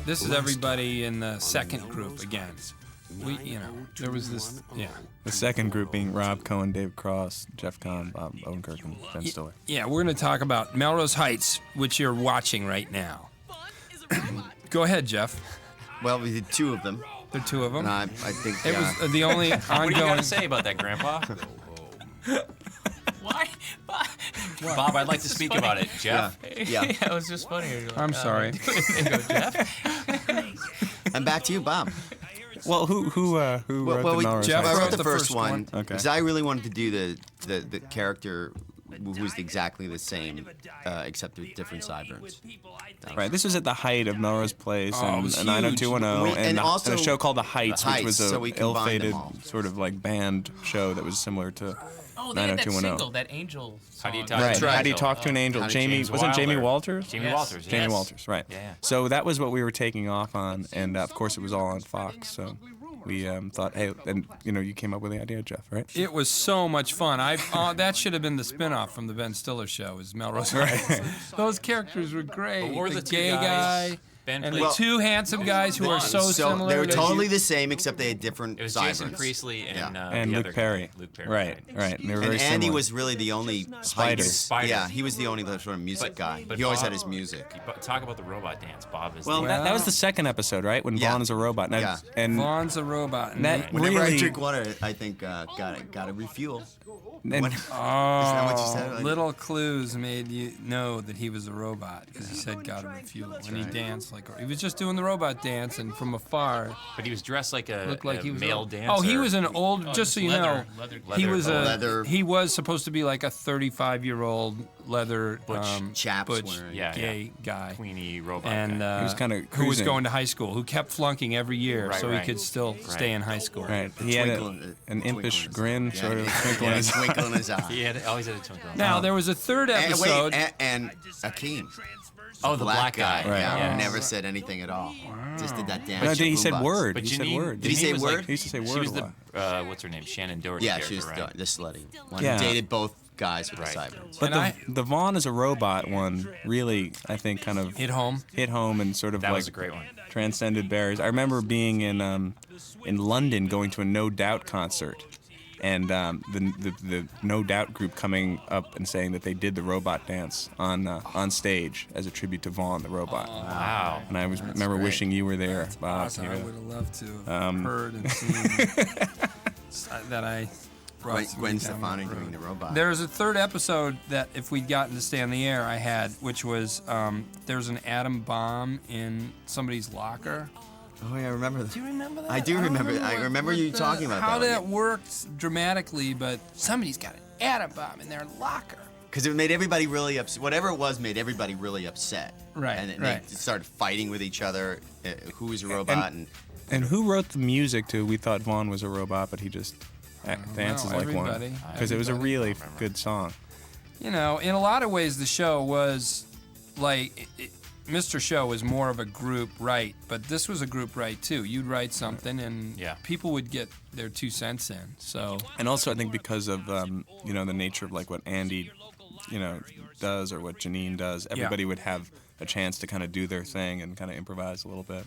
This is everybody in the second group again. There was this, The second group being Rob Cohen, Dave Cross, Jeff Kahn, Bob Odenkirk, and Ben Stiller. Yeah, we're going to talk about Melrose Heights, which you're watching right now. Go ahead, Jeff. Well, we did two of them. There are two of them. And I think It was the only What do you got ongoing. to say about that, Grandpa? Why? Bob, I'd like to speak about it. Jeff? Yeah. It was just funny. I'm sorry. And back to you, Bob. Well, who wrote the Melrose Jeff Heights? I wrote the the first first one one. Okay. because I really wanted to do the character who was exactly the same, except with different sideburns. Right, this was at the height of Melrose Place Oh, it and was huge. 90210 And and also a show called The Heights, The which was Heights, a so we combined them ill-fated all. sort of like band show that was similar to Oh, they had that 90210. single, that Angel song. How do you talk Right. to an How do you angel? talk to an angel? How did Jamie James wasn't Jamie Wilder. Walters? Jamie Yes. Walters, Jamie yes. Walters, right. Yeah. So that was what we were taking off on, and of course it was all on Fox. So we thought, hey, and you came up with the idea, Jeff, right? It was so much fun. That should have been the spinoff from the Ben Stiller show. Was Melrose Heights? Those characters were great. But what were the the two gay guys? guy Ben and played- the two handsome guys who are so similar. they were that totally you- the same, except they had different It was sideburns. Jason Priestley and, Yeah. And the Luke other Perry. guy. Luke Perry. Right. And they were And very Andy similar. was really the only Spider. Spider. Yeah, he was the only sort of music guy. but He always Bob- had his music. But talk about the robot dance. Bob is Well, the... that was the second episode, right? When Yeah. Vaughn is a robot. Now, Yeah. And Vaughn's a robot. And that Whenever really, I drink water, I think gotta refuel. and- What- Is that what you said? Like- little clues made you know that he was a robot because he said "gotta refuel" when he danced he was just doing the robot dance, and from afar But he was dressed like a, looked like a he was male old. dancer. Oh, he was an old. Just so you know, he was Leather. He was supposed to be like a 35-year-old leather chaps butch wearing- Yeah, gay guy. Queenie robot And guy. He was kinda who was cruising. going to high school, who kept flunking every year, Right, so right. he could still stay in high school. right. He had Twinkle in- an twinkle impish in his- grin, Yeah, sort of yeah, twinkle in his eye. twinkle in his eye. He always had a twinkle. Now there was a third And episode. wait, and Akeem. oh, the black guy. Right. Yeah, Yeah. never said anything at all. Just did that dance. No, with he said boombox. word. But He said Janine- word. Did he say was word? like- He used to say She word was a the lot. what's her name? Shannon Doherty. Yeah, character, she was right? the slutty one. Yeah. Who dated both guys with Right. the sideburns. But And the Vaughn is a robot one really, I think, kind of Hit home. and sort of That like was a great one. transcended barriers. I remember being in London going to a No Doubt concert, and the No Doubt group coming up and saying that they did the robot dance on stage as a tribute to Vaughn the robot. Wow. And I remember great. wishing you were there, Bob. Awesome. You I know. would have loved to have heard and seen that I brought Gwen somebody down Stefani that road. doing the robot. There was a third episode that if we'd gotten to stay on the air, I had, which was there's an atom bomb in somebody's locker. Oh yeah, I remember that. Do you remember that? I do don't remember. I what- remember what you the- talking about how that. that worked dramatically, but somebody's got an atom bomb in their locker. Because it made everybody really upset. Whatever it was made everybody really upset. Right, And then right. they started fighting with each other. Who was a robot? And who wrote the music to We Thought Vaughn Was a Robot, but he just dances like one? everybody. Because it was a really good song. You know, in a lot of ways, the show was like Mr. Show was more of a group write, but this was a group write too. You'd write something, and Yeah. people would get their 2 cents in. So And also, I think because of the nature of like what Andy, does or what Janine does, everybody would have a chance to kind of do their thing and kind of improvise a little bit.